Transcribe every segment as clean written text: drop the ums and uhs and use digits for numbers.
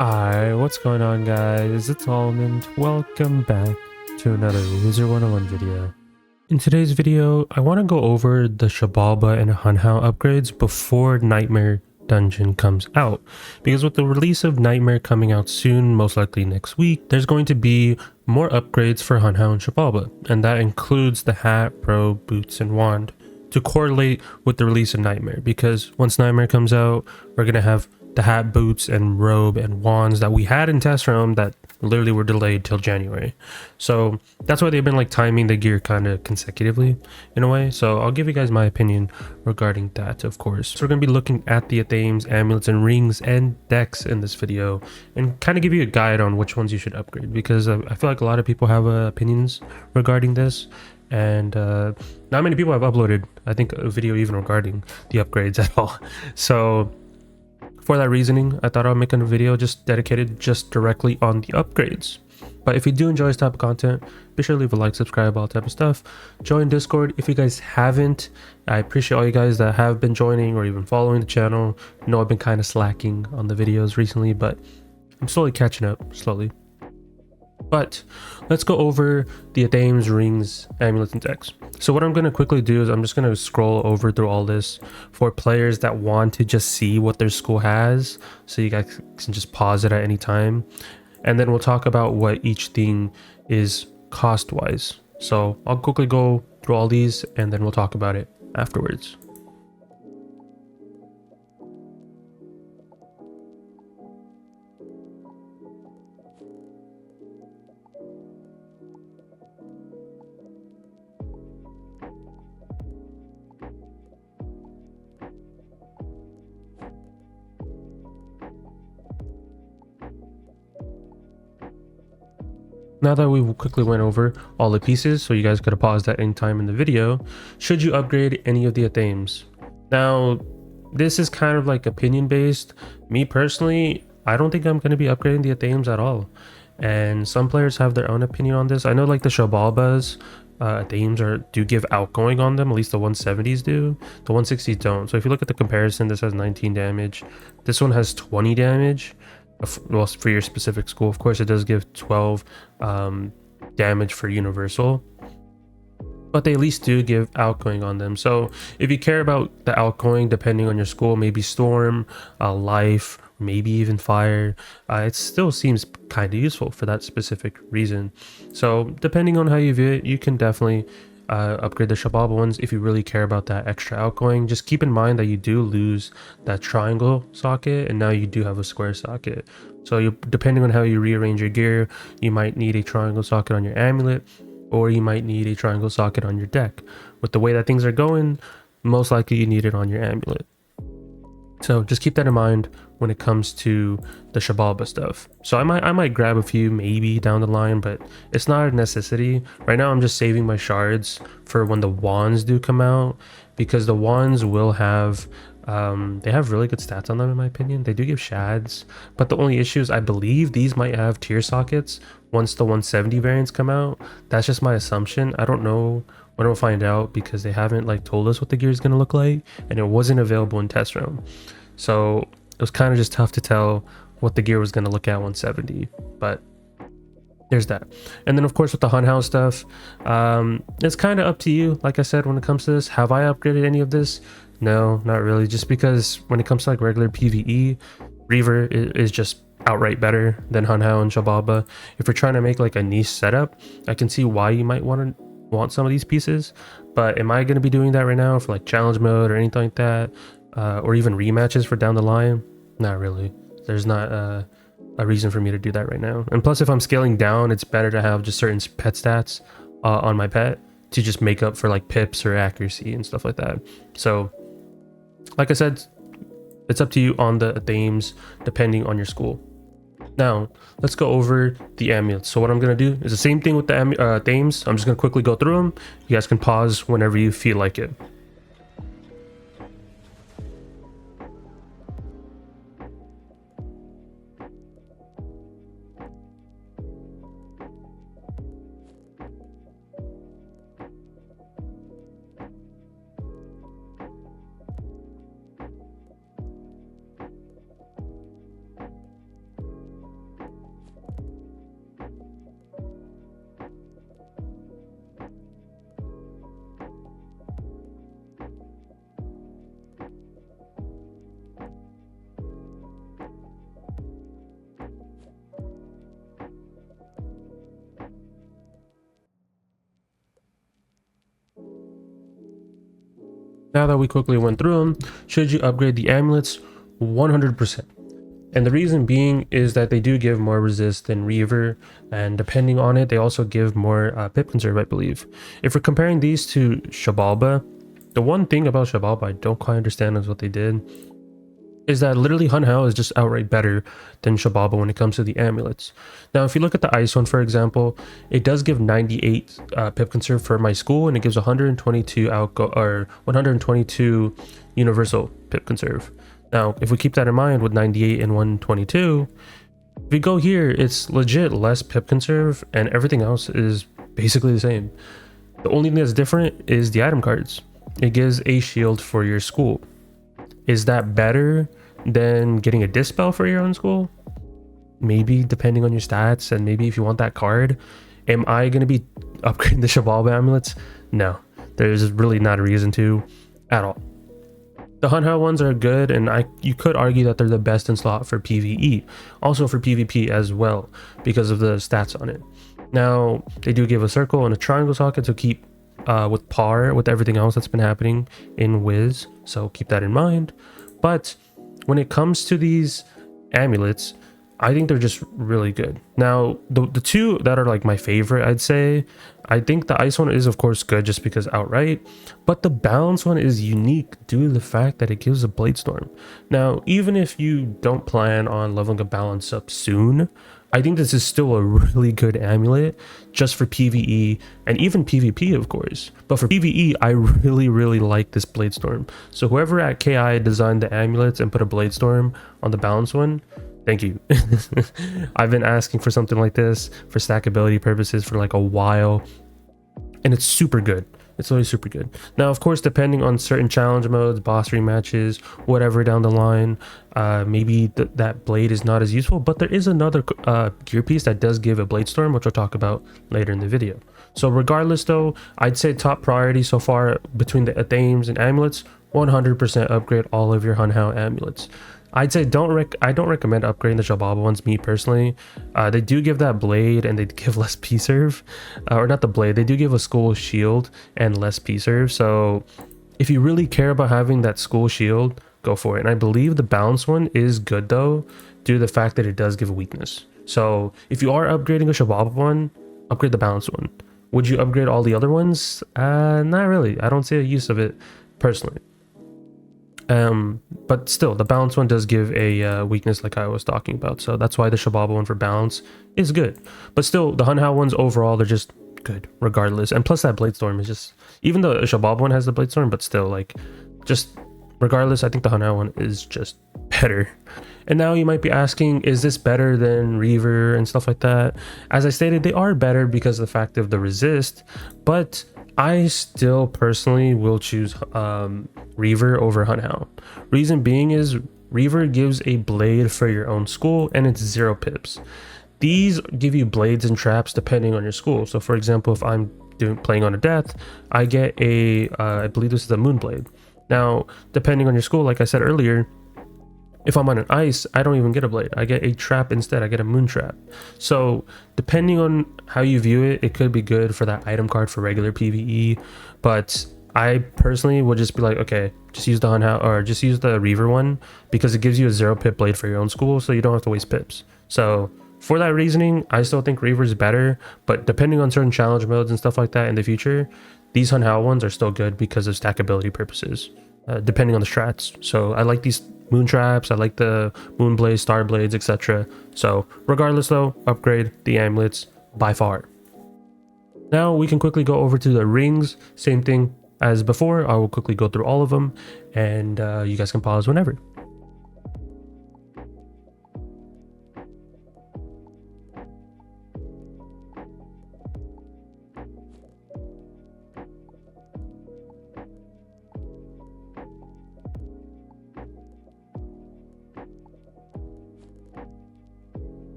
Hi, what's going on guys? It's Almond. Welcome back to another Wizard101 video. In today's video, I want to go over the Shabalba and Hunhow upgrades before Nightmare Dungeon comes out. Because with the release of Nightmare coming out soon, most likely next week, there's going to be more upgrades for Hunhow and Shabalba. And that includes the hat, robe, boots, and wand to correlate with the release of Nightmare. Because once Nightmare comes out, we're going to have the hat, boots, and robe and wands that we had in test realm that literally were delayed till January. So that's why they've been like timing the gear kind of consecutively in a way. So I'll give you guys my opinion regarding that, of course. So we're going to be looking at the Aames, amulets, and rings and decks in this video and kind of give you a guide on which ones you should upgrade, because I feel like a lot of people have opinions regarding this, and not many people have uploaded, I think, a video even regarding the upgrades at all. So for that reasoning, I thought I'll make a video just dedicated just directly on the upgrades. But if you do enjoy this type of content, be sure to leave a like, subscribe, all type of stuff. Join Discord if you guys haven't. I appreciate all you guys that have been joining or even following the channel. I know I've been kind of slacking on the videos recently, but I'm slowly catching up, slowly. But let's go over the Aames, rings, amulets, and decks. So what I'm going to quickly do is I'm just going to scroll over through all this for players that want to just see what their school has, so you guys can just pause it at any time. And then we'll talk about what each thing is cost-wise. So I'll quickly go through all these and then we'll talk about it afterwards. Now that we quickly went over all the pieces, so you guys could have paused at any time in the video, should you upgrade any of the Aames? Now, this is kind of like opinion based. Me personally, I don't think I'm going to be upgrading the Aames at all. And some players have their own opinion on this. I know like the Shabalbas, Aames do give outgoing on them, at least the 170s do. The 160s don't. So if you look at the comparison, this has 19 damage. This one has 20 damage. Well, for your specific school, of course, it does give 12 damage for universal, but they at least do give outgoing on them. So if you care about the outgoing, depending on your school, maybe storm, life, maybe even fire, it still seems kind of useful for that specific reason. So depending on how you view it, you can definitely upgrade the Shabalba ones if you really care about that extra outgoing. Just keep in mind that you do lose that triangle socket and now you do have a square socket. So you, depending on how you rearrange your gear, you might need a triangle socket on your amulet, or you might need a triangle socket on your deck. With the way that things are going, most likely you need it on your amulet. So just keep that in mind when it comes to the Shabalba stuff. So I might grab a few maybe down the line, but it's not a necessity. Right now I'm just saving my shards for when the wands do come out, because the wands will have they have really good stats on them in my opinion. They do give shads, but the only issue is I believe these might have tier sockets once the 170 variants come out. That's just my assumption. I don't know when we'll find out, because they haven't like told us what the gear is going to look like, and it wasn't available in test realm. So it was kind of just tough to tell what the gear was going to look at 170, but there's that. And then of course with the Hunhow stuff, it's kind of up to you. Like I said, when it comes to this, have I upgraded any of this? No, not really, just because when it comes to like regular PvE, Reaver is just outright better than Hunhow and Shabalba. If you're trying to make like a niche setup, I can see why you might want some of these pieces, but am I going to be doing that right now for like challenge mode or anything like that, or even rematches for down the line? Not really. There's not a reason for me to do that right now. And plus, if I'm scaling down, it's better to have just certain pet stats on my pet to just make up for like pips or accuracy and stuff like that. So like I said, it's up to you on the themes depending on your school. Now, let's go over the amulets. So what I'm going to do is the same thing with the themes. I'm just going to quickly go through them. You guys can pause whenever you feel like it. Now that we quickly went through them, should you upgrade the amulets? 100%. And the reason being is that they do give more resist than Reaver, and depending on it, they also give more pip conserve, I believe. If we're comparing these to Shabalba, the one thing about Shabalba I don't quite understand is what they did is that literally Hun Hao is just outright better than Shabalba when it comes to the amulets. Now, if you look at the ice one, for example, it does give 98 pip conserve for my school, and it gives 122 or 122 universal pip conserve. Now, if we keep that in mind with 98 and 122, if we go here, it's legit less pip conserve, and everything else is basically the same. The only thing that's different is the item cards. It gives a shield for your school. Is that better than getting a dispel for your own school? Maybe, depending on your stats, and maybe if you want that card. Am I going to be upgrading the Shabalba amulets? No, there's really not a reason to at all. The Hun Hao ones are good, and you could argue that they're the best in slot for PvE, also for PvP as well, because of the stats on it. Now, they do give a circle and a triangle socket to keep with par with everything else that's been happening in Wiz, so keep that in mind. But when it comes to these amulets, I think they're just really good. Now, the two that are like my favorite, I'd say, I think the ice one is of course good just because outright, but the balance one is unique due to the fact that it gives a blade storm. Now, even if you don't plan on leveling a balance up soon, I think this is still a really good amulet just for PvE and even PvP, of course. But for PvE, I really like this blade storm. So whoever at KI designed the amulets and put a blade storm on the balance one, thank you. I've been asking for something like this for stackability purposes for like a while, and it's super good. It's always super good. Now, of course, depending on certain challenge modes, boss rematches, whatever down the line, maybe that blade is not as useful, but there is another gear piece that does give a blade storm, which we'll talk about later in the video. So regardless though, I'd say top priority so far between the Aames and amulets, 100% upgrade all of your Hun Hao amulets. I'd say I don't recommend upgrading the Shabalba ones, me personally. They do give that blade and they give less P-serve, or not the blade, they do give a school shield and less P-serve. So if you really care about having that school shield, go for it. And I believe the balance one is good though, due to the fact that it does give a weakness. So if you are upgrading a Shabalba one, upgrade the balance one. Would you upgrade all the other ones? Not really. I don't see a use of it personally. But still, the balance one does give a weakness like I was talking about, so that's why the Shabalba one for balance is good. But still, the Hun Hao ones overall, they're just good regardless. And plus that blade storm is just, even though the Shabalba one has the blade storm, but still, like, just regardless, I think the Hun Hao one is just better. And now you might be asking, is this better than Reaver and stuff like that? As I stated, they are better because of the fact of the resist, but I still personally will choose Reaver over Hun Hao. Reason being is Reaver gives a blade for your own school and it's 0 pips. These give you blades and traps depending on your school. So for example, if I'm playing on a death, I get a, I believe this is a moon blade. Now, depending on your school, like I said earlier, if I'm on an ice, I don't even get a blade. I get a trap instead. I get a moon trap. So depending on how you view it, it could be good for that item card for regular PvE. But I personally would just be like, okay, just use the Hun Hao or just use the Reaver one because it gives you a 0 pip blade for your own school, so you don't have to waste pips. So for that reasoning, I still think Reaver is better. But depending on certain challenge modes and stuff like that in the future, these Hun Hao ones are still good because of stackability purposes, depending on the strats. So I like these moon traps, I like the moon blades, star blades, etc. So regardless though, upgrade the amulets by far. Now we can quickly go over to the rings. Same thing as before. I will quickly go through all of them, and you guys can pause whenever.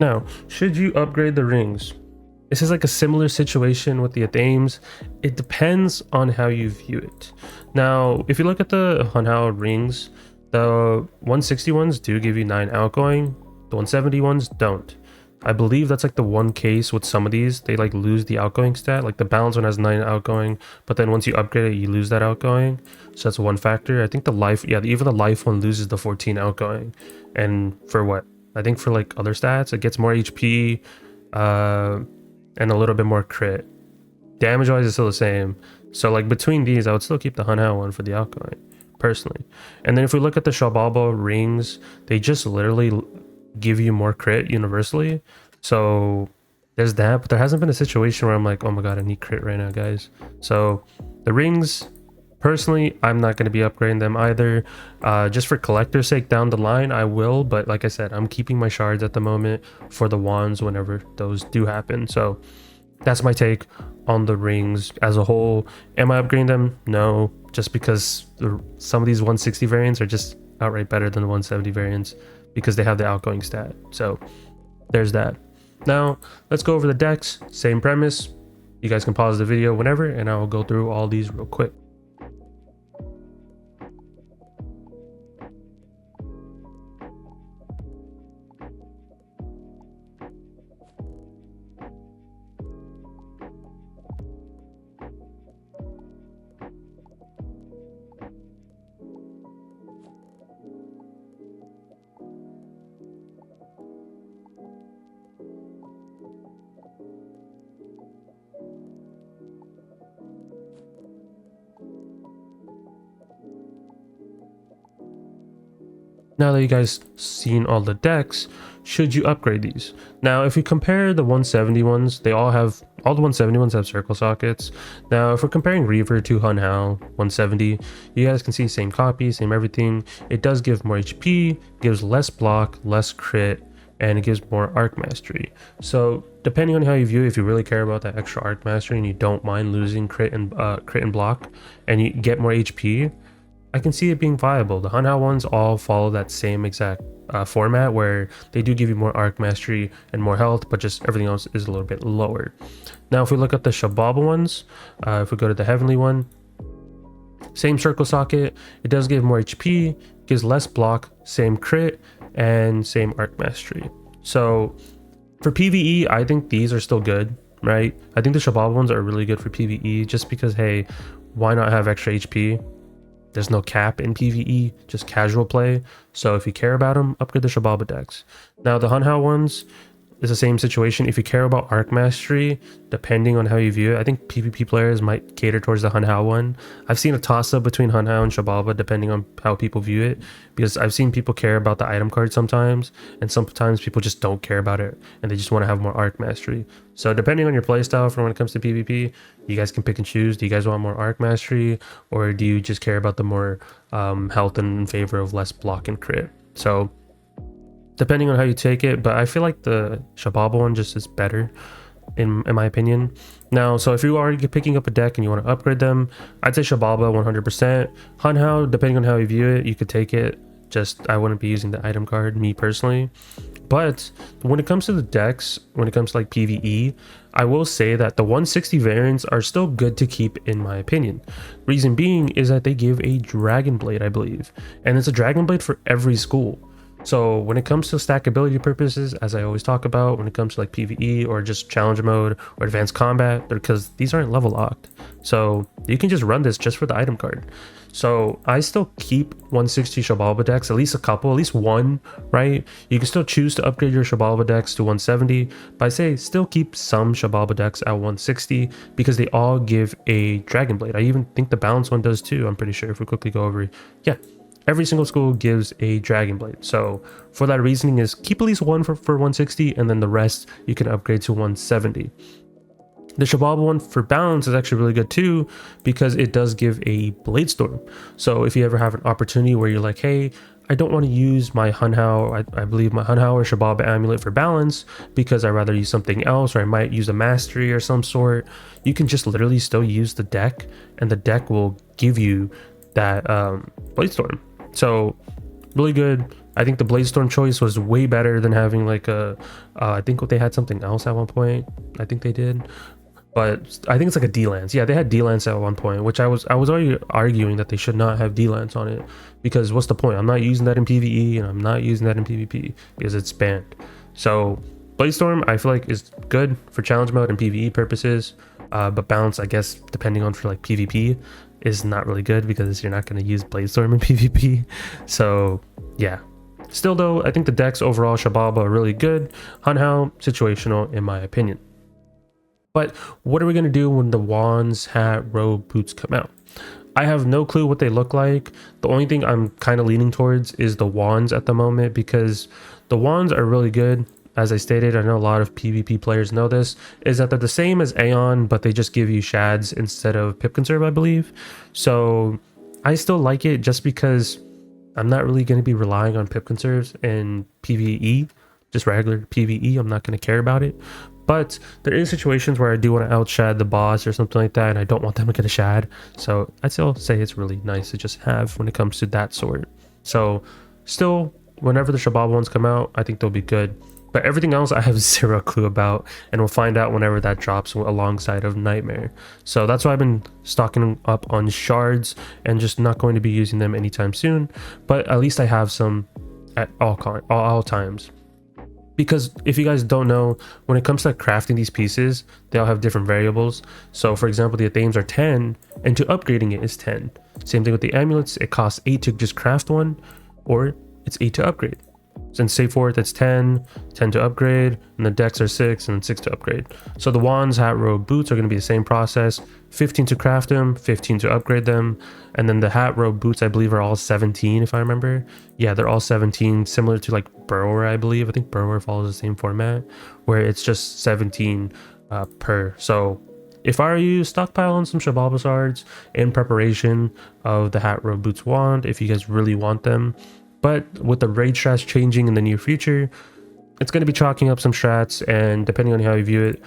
Now, should you upgrade the rings? This is like a similar situation with the Aames. It depends on how you view it. Now, if you look at the Hun Hao rings, The 160 ones do give you 9 outgoing, the 170 ones don't. I believe that's like the one case with some of these, they like lose the outgoing stat. Like the balance one has 9 outgoing, but then once you upgrade it, you lose that outgoing. So that's one factor. I think the life, yeah, even the life one loses the 14 outgoing. And for what? I think for like other stats, it gets more HP and a little bit more crit. Damage wise is still the same. So like between these, I would still keep the Hunhao one for the outgoing, personally. And then if we look at the Shabalba rings, they just literally give you more crit universally. So there's that, but there hasn't been a situation where I'm like, oh my god, I need crit right now, guys. So the rings, personally, I'm not going to be upgrading them either. Just for collector's sake down the line, I will, but like I said, I'm keeping my shards at the moment for the wands whenever those do happen. So that's my take on the rings as a whole. Am I upgrading them? No, just because some of these 160 variants are just outright better than the 170 variants because they have the outgoing stat. So there's that. Now let's go over the decks. Same premise. You guys can pause the video whenever and I'll go through all these real quick. Now that you guys seen all the decks, should you upgrade these? Now, if we compare the 170 ones, all the 170 ones have circle sockets. Now, if we're comparing Reaver to Hunhao 170, you guys can see same copy, same everything. It does give more HP, gives less block, less crit, and it gives more arc mastery. So depending on how you view it, if you really care about that extra arc mastery and you don't mind losing crit and block, and you get more HP, I can see it being viable. The Hunhao ones all follow that same exact format where they do give you more arc mastery and more health, but just everything else is a little bit lower. Now, if we look at the Shabalba ones, if we go to the Heavenly one, same circle socket, it does give more HP, gives less block, same crit, and same arc mastery. So for PvE, I think these are still good, right? I think the Shabalba ones are really good for PvE just because, hey, why not have extra HP? There's no cap in PvE, just casual play. So if you care about them, upgrade the Shabalba decks. Now the Hunhao ones is the same situation. If you care about arc mastery, depending on how you view it, I think PvP players might cater towards the Hunhao one. I've seen a toss-up between Hunhao and Shabalba depending on how people view it, because I've seen people care about the item card sometimes, and sometimes people just don't care about it and they just want to have more arc mastery. So depending on your playstyle for when it comes to PvP, you guys can pick and choose. Do you guys want more arc mastery, or do you just care about the more health in favor of less block and crit? So depending on how you take it, but I feel like the Shabalba one just is better in my opinion. Now, so if you are picking up a deck and you want to upgrade them, I'd say Shabalba 100%. Hunhao, depending on how you view it, you could take it. Just I wouldn't be using the item card, me personally. But when it comes to the decks, when it comes to like PvE, I will say that the 160 variants are still good to keep in my opinion. Reason being is that they give a Dragon Blade, I believe, and it's a Dragon Blade for every school. So when it comes to stackability purposes, as I always talk about, when it comes to like PvE or just challenge mode or advanced combat, because these aren't level locked, so you can just run this just for the item card. So I still keep 160 Shabalba decks, at least a couple, at least one, right? You can still choose to upgrade your Shabalba decks to 170, but I say still keep some Shabalba decks at 160 because they all give a Dragon Blade. I even think the balance one does too, I'm pretty sure, if we quickly go over it. Yeah. Every single school gives a Dragon Blade. So for that reasoning is keep at least one for 160, and then the rest you can upgrade to 170. The Shabalba one for balance is actually really good too, because it does give a Blade Storm. So if you ever have an opportunity where you're like, hey, I don't want to use my Hunhao, I believe my Hunhao or Shabalba amulet for balance because I'd rather use something else, or I might use a mastery or some sort, you can just literally still use the deck, and the deck will give you that Blade Storm. So really good. I think the Blade Storm choice was way better than having like a I think they had something else at one point. I think they did, but I think it's like a D-Lance. Yeah, they had D-Lance at one point, which I was already arguing that they should not have D-Lance on it, because what's the point? I'm not using that in PvE and I'm not using that in PvP because it's banned. So Bladestorm I feel like is good for challenge mode and PvE purposes, but Bounce, I guess, depending on for like PvP, is not really good because you're not going to use Bladestorm in PvP. So yeah, still though, I think the decks overall Shababa are really good. Hunhao, situational in my opinion. But what are we going to do when the wands, hat, robe, boots come out? I have no clue what they look like. The only thing I'm kind of leaning towards is the wands at the moment, because the wands are really good. As I stated, I know a lot of PvP players know this, is that they're the same as Aeon, but they just give you shads instead of pip conserve, I believe. So I still like it just because I'm not really going to be relying on pip conserves in PvE, just regular PvE. I'm not going to care about it. But there is situations where I do want to outshad the boss or something like that, and I don't want them to get a shad. So I'd still say it's really nice to just have when it comes to that sort. So still, whenever the Shababa ones come out, I think they'll be good. But everything else I have zero clue about, and we'll find out whenever that drops alongside of Nightmare. So that's why I've been stocking up on shards and just not going to be using them anytime soon. But at least I have some at all times. Because if you guys don't know, when it comes to crafting these pieces, they all have different variables. So for example, the Aames are 10, and to upgrading it is 10. Same thing with the amulets, it costs 8 to just craft one, or it's 8 to upgrade. Since say for it, that's 10 to upgrade, and the decks are 6 and 6 to upgrade. So the wands, hat, robe, boots are going to be the same process. 15 to craft them, 15 to upgrade them, and then the hat, robe, boots I believe are all 17 if I remember. Yeah, they're all 17, similar to like Burrower, I believe. I think Burrower follows the same format where it's just 17 per. So if I were you, stockpile on some Shababa shards in preparation of the hat, robe, boots, wand if you guys really want them. But with the raid strats changing in the near future, it's going to be chalking up some strats, and depending on how you view it,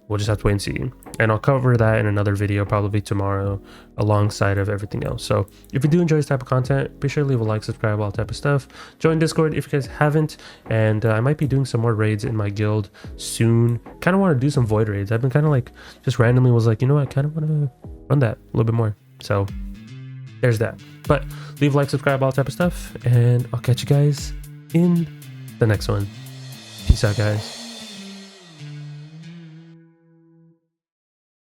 we'll just have to wait and see. And I'll cover that in another video probably tomorrow alongside of everything else. So if you do enjoy this type of content, be sure to leave a like, subscribe, all type of stuff. Join Discord if you guys haven't, and I might be doing some more raids in my guild soon. Kind of want to do some void raids. I've been kind of like just randomly was like, you know what, I kind of want to run that a little bit more. So there's that. But leave a like, subscribe, all type of stuff, and I'll catch you guys in the next one. Peace out, guys.